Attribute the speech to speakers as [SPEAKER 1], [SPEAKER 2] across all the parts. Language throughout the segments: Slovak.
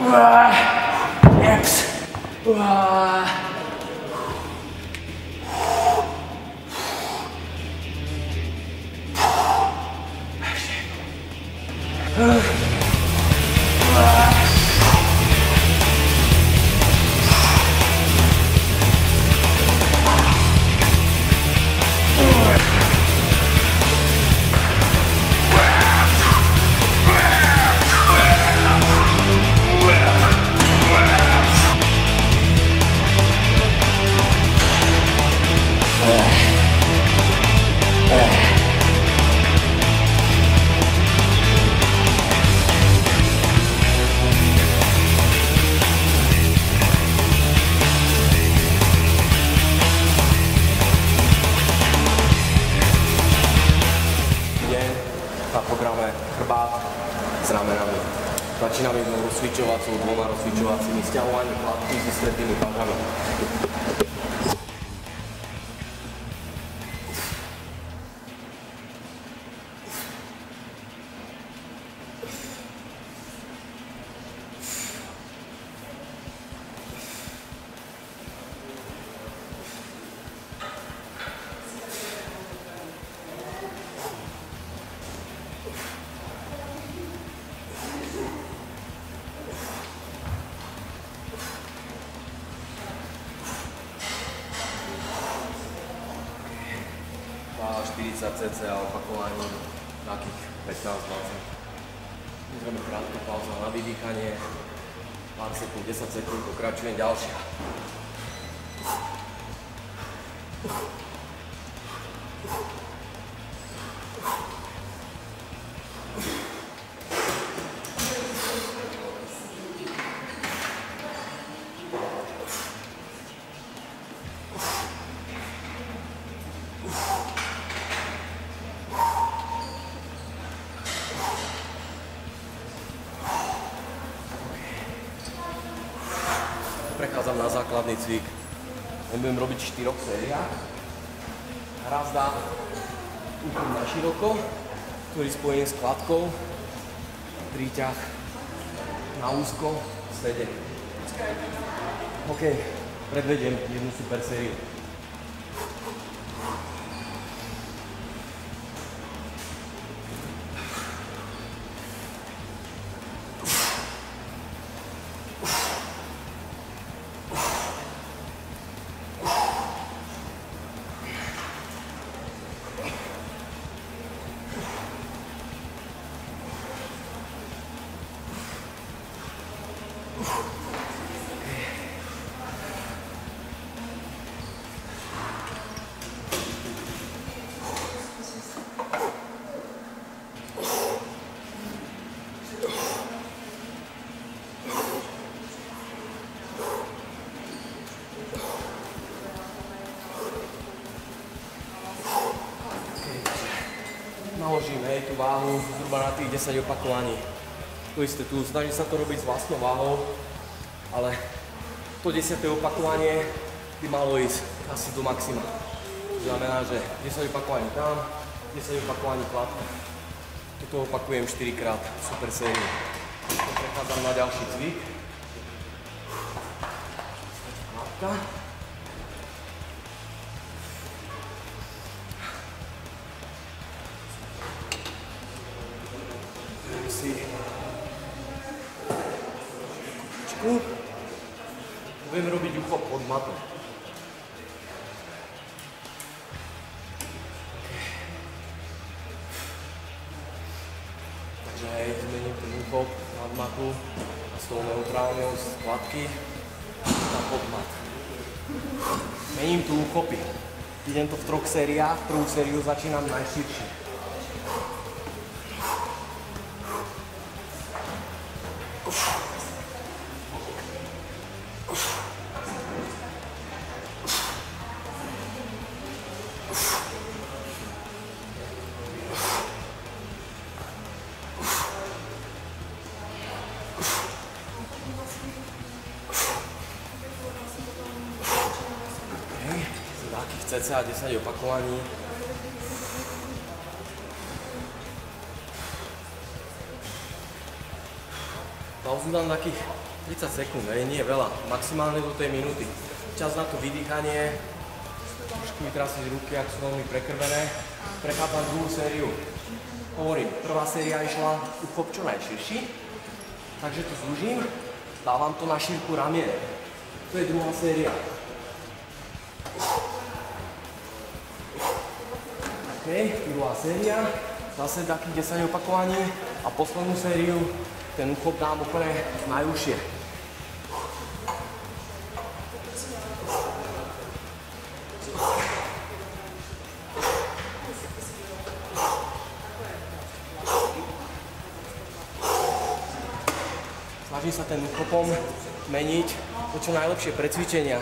[SPEAKER 1] X.
[SPEAKER 2] Na programe chrbát s ramenami. Začíname jednou rozcvičovacou, dvoma rozcvičovacími, sťahovaním hladky s vystretými pážami. A 40 cca opakovaní, takých 15-20. Môžeme krátku pauzu na vydýchanie, pár sekúnd, 10 sekúnd, pokračujem ďalšia. Prechádzam na základný cvik. Budem robiť v 4 sériách. Raz dá úchod na široko, ktorý spojím s kladkou. Príťah na úzko, stede. OK, predvediem jednu super sériu. Naložím, hej, tú váhu zhruba na tých 10 opakovaní. To isté tu, snažím sa to robiť s vlastnou váhou, ale to 10. opakovanie by malo ísť asi do maxima. To znamená, že 10 opakovaní tam, 10 opakovaní kladka. Toto opakujem 4 krát, super sériu. Prechádzam na ďalší cvik. Kladka. Budem robiť uchop pod matou. Takže hej, zmením ten uchop nad matu a s tou neutrálnou z kladky na pod mat. Mením tu uchopy. Idem to v 3 sériách, prvú sériu začínam najširšie. Cca 10 opakovaní. Pauzu dám takých 30 sekúnd, nie je veľa, maximálne do tej minúty. Čas na to vydýchanie, trošku vytrasiť ruky, ak sú veľmi prekrvené. Prechádzam druhú sériu. Hovorím, prvá séria išla uchop čo najširší, takže to zúžim, dávam to na šírku ramien. To je druhá séria. OK, druhá séria, zase takých 10 opakovaní a poslednú sériu ten uchop dám úplne najúžšie. Snažím sa ten uchopom meniť to čo najlepšie precvičenia.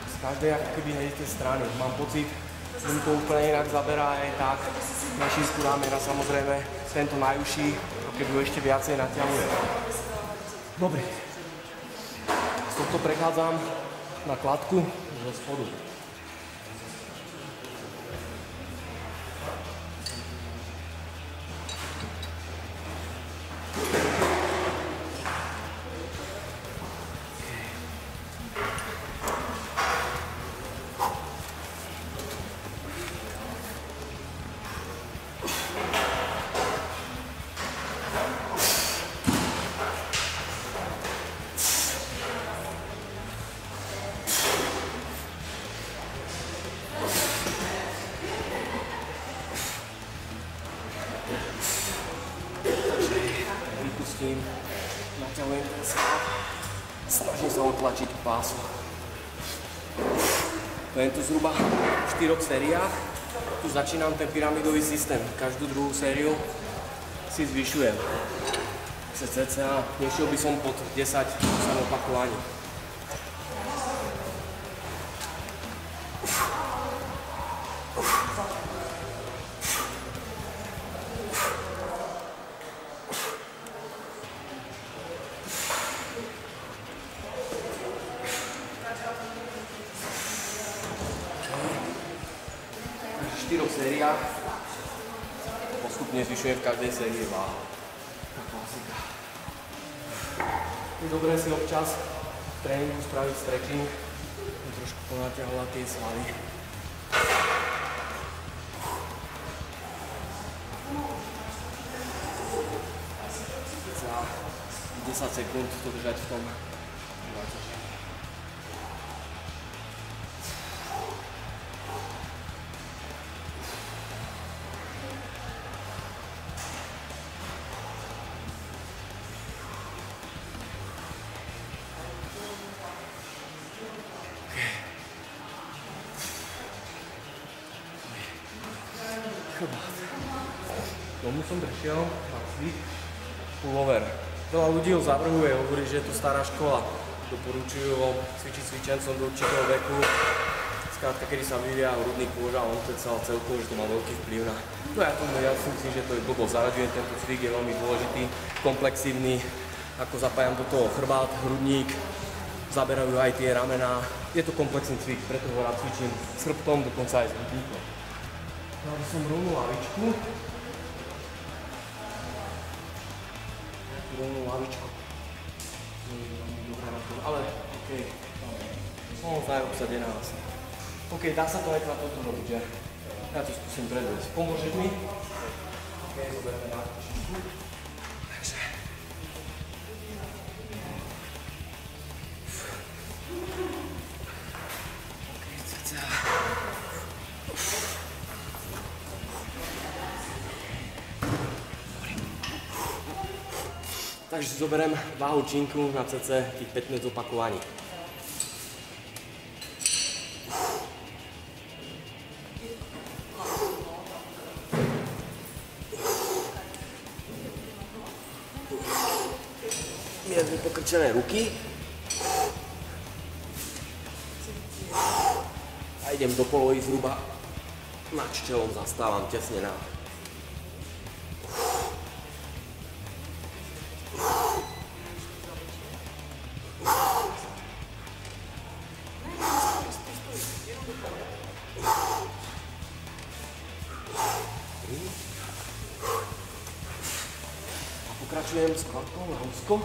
[SPEAKER 2] Z každej ako keby tej strany. Mám pocit, že mi to úplne inak zaberá aj tak. Na šířku ramena samozrejme tento najúžší, ako keby ho ešte viacej natiahuje. Dobre. Z tohto prechádzam na kladku zo spodu. Naťahujem ten sval, snažím sa otlačiť k pásu. To je tu zhruba v 4 sériách. Tu začínam ten pyramidový systém. Každú druhú sériu si zvyšujem. Cca nešiel by som pod 10 opakovaní. V 4 sériách postupne zvyšujem v každej sérii váhu. Klasika. Je dobré si občas v tréningu spraviť stretching, trošku ponaťahovať tie svaly. Za 10 sekúnd to držať v tom. Tomu som prešiel na cvik pullover. Veľa ľudí ho zavrhuje, hovorí, že je to stará škola. Doporučujú ho cvičiť cvičencom do určitého veku. Skrátka, kedy sa vyvíja hrudný kôža, on celá celkovo, že to má veľký vplyv na... No ja si myslím, že to je blbo. Zaraďujem tento cvik, je veľmi dôležitý, komplexívny. Ako zapájam do toho chrbát, hrudník, zaberajú aj tie ramená. Je to komplexný cvik, preto ho rád cvičím s chrbtom, dokonca aj s hrudníkom. Dal by som rovnú lavičku. Rovnú lavičku. Dobre na to, ale okej. Naozaj obsadená asi. OK, dá sa to aj na toto robiť, že? Ja to skúsim predviesť. Pomôžeš mi? OK, zoberieme na čičku. Takže. OK, cca. Takže si zoberiem váhu činku na cc tých 15 opakovaní. Mierne pokrčené ruky. A idem do polohy zhruba nad čelom, zastávam tesne na. Pokračujem s kladkou na úzko.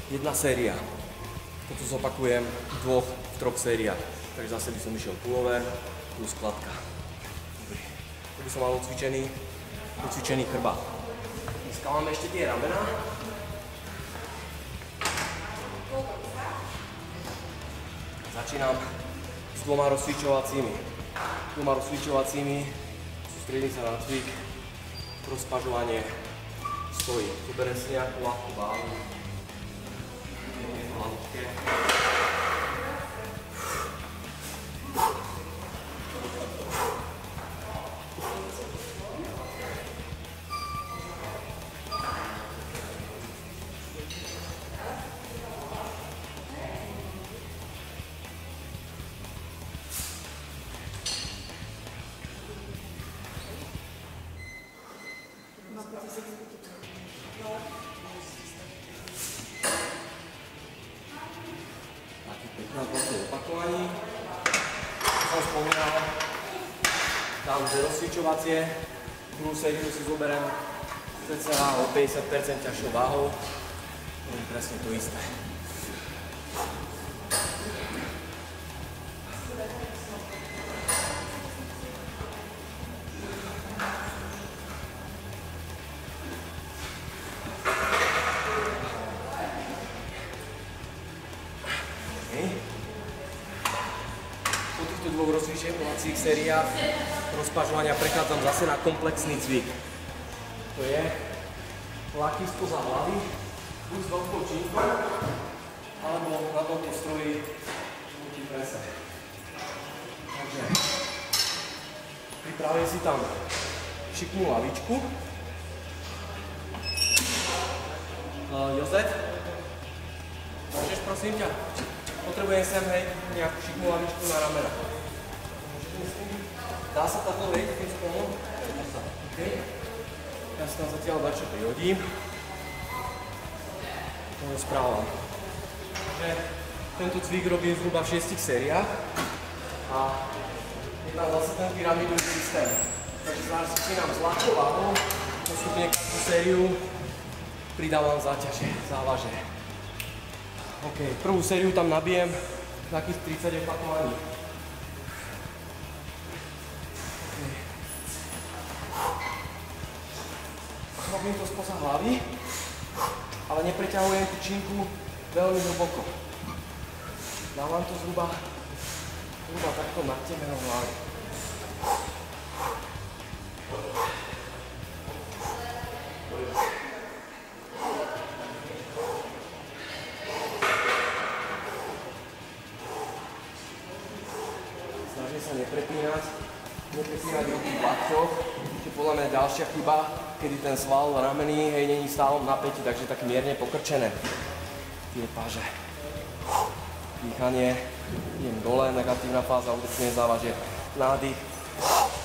[SPEAKER 2] Jedna séria. Toto zopakujem v 2, 3 sériách. Takže zase by som išiel pullover plus kladka. Dobrý. Tu by som mal odcvičený chrbát. Dneska máme ešte tie ramená. Začínam s 2 rozcvičovacími. Sústredím sa na cvik, rozpažovanie stojí. Zoberiem si nejakú ľahkú váhu. Opakovaní. Som spomínal, dám 2 rozcvičovacie, druhú sériu si zoberiem cca o 50% ťažšou váhou. Robím presne to isté. Po týchto 2 rozcvičovacích sériách rozpažovania prechádzam zase na komplexný cvik. To je laky spoza hlavy, buď s veľkou činkou, alebo na tomto stroji ruky prese. Takže pripravím si tam šikmú lavičku. Jozef, môžeš prosím ťa? Potrebujem sem, hej, nejakú šikmú lavičku na ramena. Dá sa táto, hej, takým spomom? Dá sa, OK. Ja si tam zatiaľ dačo prihodím. To je správa. Takže tento cvik robím zhruba v 6 sériách a je tam zase ten pyramidový systém. Takže začínam s ľahkou váhou, postupne každú sériu pridávam závaže. OK, prvú sériu tam nabijem takých 30 opakovaní. Okay. Robím to spoza hlavy, ale nepreťahujem tú činku veľmi hlboko. Dávam to zhruba takto na temeno hlavy. Snažím sa neprepínať ruky v lakťoch, čo podľa mňa je ďalšia chyba, kedy ten sval ramený, hej, není stále v napätí, takže tak mierne pokrčené. Tie páže. Dýchanie, idem dole, negatívna fáza, udrženie závaže, nádych,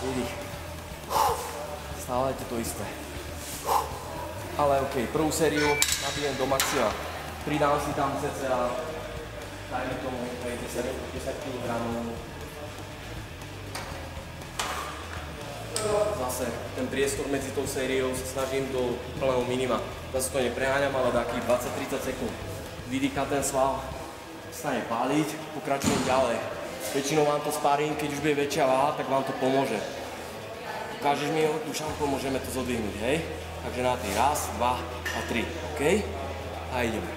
[SPEAKER 2] výdych. Stále je to isté. Ale OK, prvú sériu nabijem do maxima. Pridám si tam cca, dajme tomu 10 kg. Zase ten priestor medzi tou sériou sa snažím do plného minima. Zase to nepreháňam, ale takých 20-30 sekúnd. Vydýcham ten sval, stane páliť, pokračujem ďalej. Väčšinou vám to sparing, keď už bude väčšia váha, tak vám to pomôže. Ukážeš mi ho, dušanko, môžeme to zodvihnúť, hej? Takže na 3, 1, 2 a 3, OK? A ideme.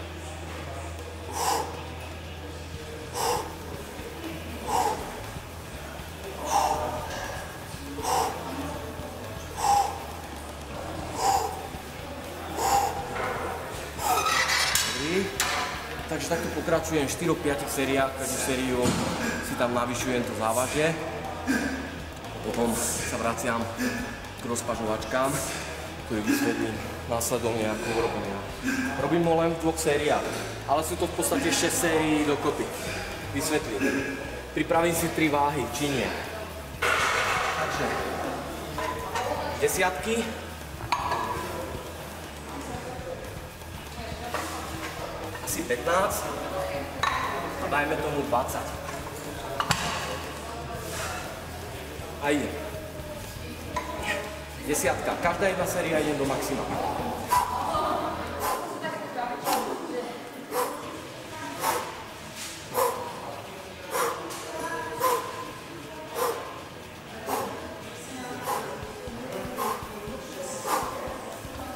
[SPEAKER 2] Takže takto pokračujem v 4-5 sériách, každú sériu si tam navyšujem to závažie. Potom sa vraciam k rozpažovačkám, ktoré vysvetlím následovne ako urobím ja. Robím ho len v 2 sériách, ale sú to v podstate 6 sérií dokopy. Vysvetlím. Pripravím si 3 váhy, či nie. Takže desiatky, 15 a dajme tomu 20. A idem. Desiatka. Každá jedna séria idem do maxima.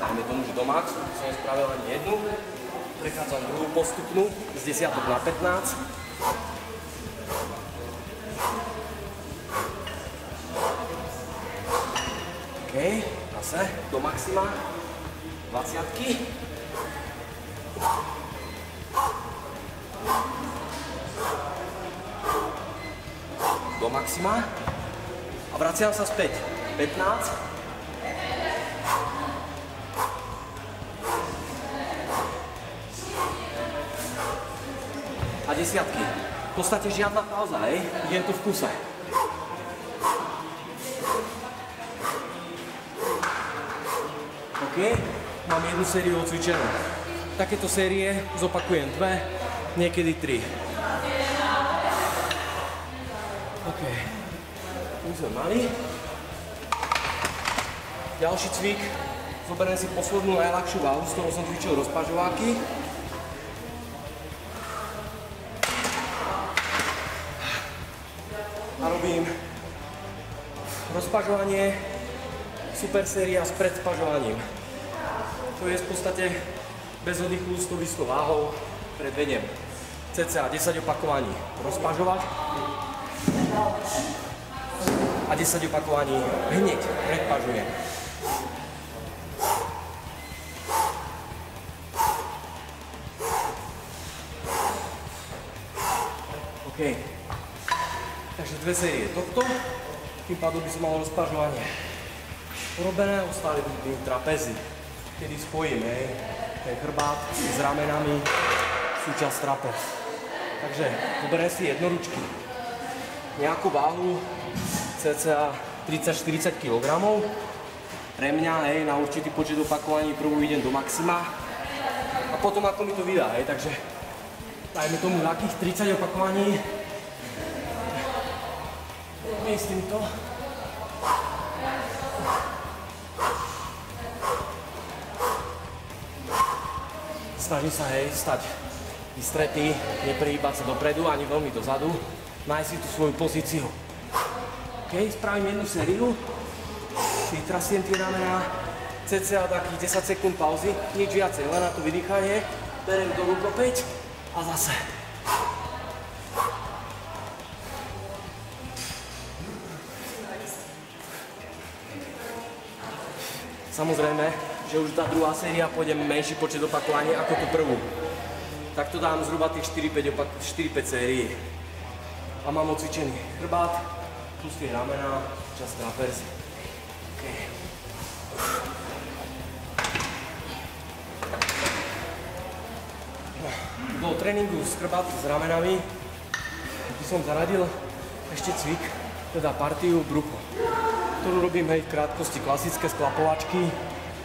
[SPEAKER 2] Dajme tomu, že do maxu som spravil len jednu. Prechádzam druhú postupnú z desiatok na 15. OK, zase do maxima. 20-ky. Do maxima. A vraciam sa späť. 15. A desiatky. V podstate žiadna pauza, hej? Idem to v kuse. OK, mám jednu sériu odcvičenú. Takéto série zopakujem 2, niekedy 3. OK, tu sme mali. Ďalší cvik. Zoberiem si poslednú najľahšiu váhu, s ktorou som cvičil rozpažováky. A robím rozpažovanie, super séria s predspažovaním. To je v podstate bez oddychu s tou vysokou váhou predvediem cca 10 opakovaní rozpažovať a 10 opakovaní hneď predpažujem. OK. Takže 2 série tohto, tým pádom by som mal rozpažovanie urobené, ostali by tým trapezy, kedy spojím, ten chrbát s ramenami, súčasť trapez. Takže zoberiem si jednoručky, nejakú váhu, cca 30-40 kg. Pre mňa, na určitý počet opakovaní prvú idem do maxima a potom ako mi to vydá, takže dajme tomu takých 30 opakovaní. Myslím to. Snažím sa, stať vystretý, neprehýbať sa dopredu ani veľmi dozadu, nájsť si tú svoju pozíciu. OK, spravím jednu sériu, vytrasiem tie ramená, cca takých 10 sekúnd pauzy, nič viacej, len na to vydýchanie, beriem dolu kopeť a zase. Samozrejme, že už tá druhá séria pôjde menší počet opakovaní ako tú prvú. Tak to dám zhruba tých 4-5 sérií. A mám odcvičený chrbát, plus tie ramená, časť trapez. Okay. Do tréningu s chrbátom s ramenami by som zaradil ešte cvik, teda partiu brucho, ktorú robím v krátkosti, klasické sklapovačky.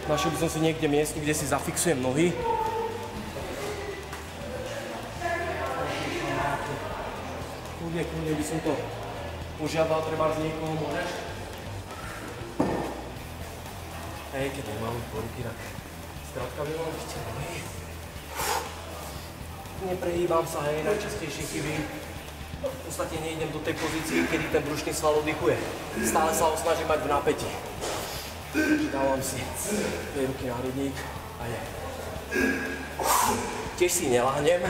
[SPEAKER 2] Našiel by som si niekde miesto, kde si zafixujem nohy. Kľudne by som to požiadal, treba z niekoho môžeš. Keď nemám poruky, tak skrátka by mal byť nohy. Neprehýbam sa, najčastejšie chyby. V podstate nejdem do tej pozícii, kedy ten brušný sval oddychuje. Stále sa ho snažím mať v napätí. Dávam si 2 ruky na hrudník a je. Tiež si neláhnem,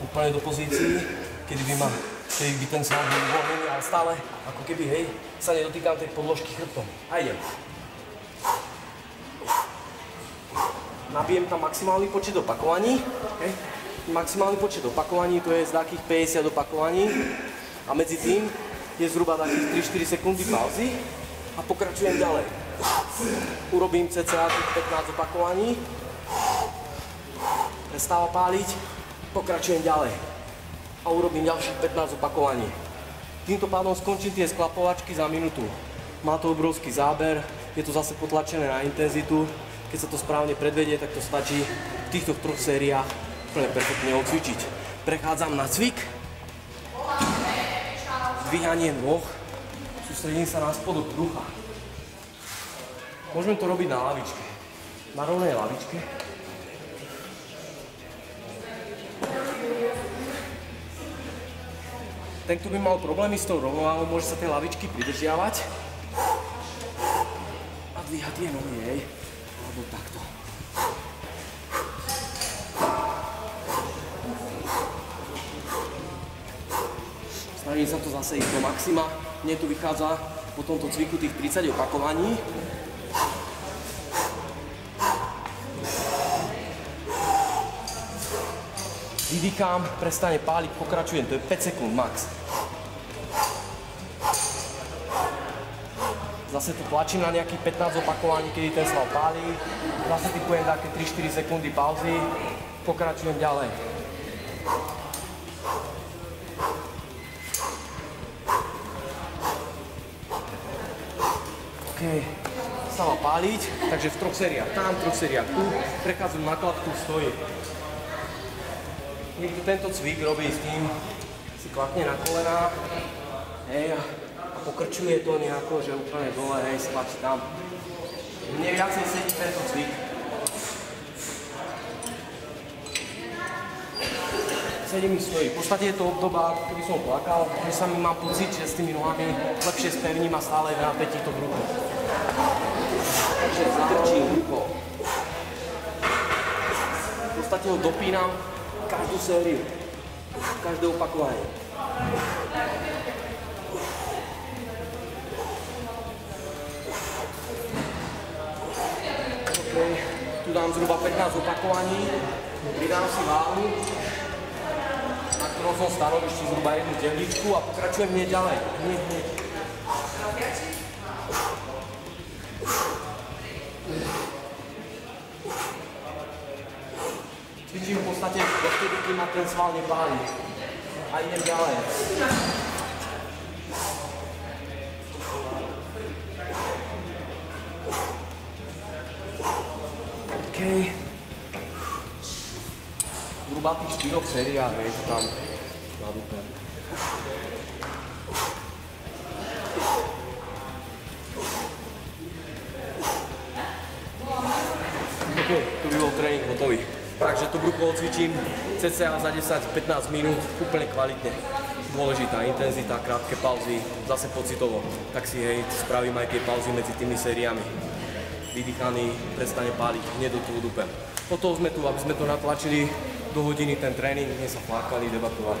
[SPEAKER 2] úplne do pozícií, kedy by ten sval bol uvoľnený, ale stále, ako keby, sa nedotýkam tej podložky chrbtom. A idem. Nabijem tam maximálny počet opakovaní. Maximálny počet opakovaní, to je z takých 50 opakovaní a medzi tým je zhruba takých 3-4 sekundy pauzy a pokračujem ďalej. Urobím cca 15 opakovaní, prestáva páliť, pokračujem ďalej a urobím ďalších 15 opakovaní. Týmto pádom skončím tie sklapovačky za minútu. Má to obrovský záber, je to zase potlačené na intenzitu, keď sa to správne predvedie, tak to stačí v týchto 3 sériách úplne perfektne odcvičiť. Prechádzam na cvik, zdvíhanie nôh, sústredím sa na spodok brucha. Môžeme to robiť na lavičke, na rovnej lavičke. Ten, kto by mal problémy s tou rovnováhou, môže sa tej lavičky pridržiavať a dvíhať tie nohy, hej, alebo takto. Snažím sa to zase ísť do maxima. Mne tu vychádza po tomto cviku tých 30 opakovaní. Vydýcham, prestane páliť, pokračujem, to je 5 sekúnd max. Zase tu tlačím na nejakých 15 opakovaní, kedy ten sval pálí. Zase typujem také 3-4 sekundy pauzy, pokračujem ďalej. OK, sa má páliť, takže v 3 sériách tam, 3 sériách tu, prechádzam na klapku, stojí. Niekto tento cvik robí s tým, si klakne na kolená, hej, a pokrčuje to nejako, že úplne dole, hej, stlačí tam. Mne viacej sedí tento cvik. Sedí mi stojí. V podstate je to obdoba, keby som plakal, že sa mi mám pocit, že s tými nohami lepšie spevním a stále je v napätí to brucho. Takže zatrčím brucho. V podstate ho dopínam každú sériu, každé opakovanie. OK, tu dám zhruba 15 opakovaní, pridám si váhu, na ktorom som stanovil ešte zhruba jednu tehličku a pokračujem hneď ďalej. Hneď. Cvičím v podstate dovtedy, kým ma ten sval nepálí. A idem ďalej. OK. Zhruba tých 4 sériách, hej, to tam nadúpem. OK, tu by bol tréning hotový. Takže to brucho odcvičím cca za 10-15 minút úplne kvalitne. Dôležitá intenzita, krátke pauzy, zase pocitovo. Tak si hej, spravím aj tie pauzy medzi tými sériami. Vydýchaný, prestane páliť, hneď do toho dupem. Potom sme tu, aby sme to natlačili do hodiny ten tréning, nie sa flákali, debatovali.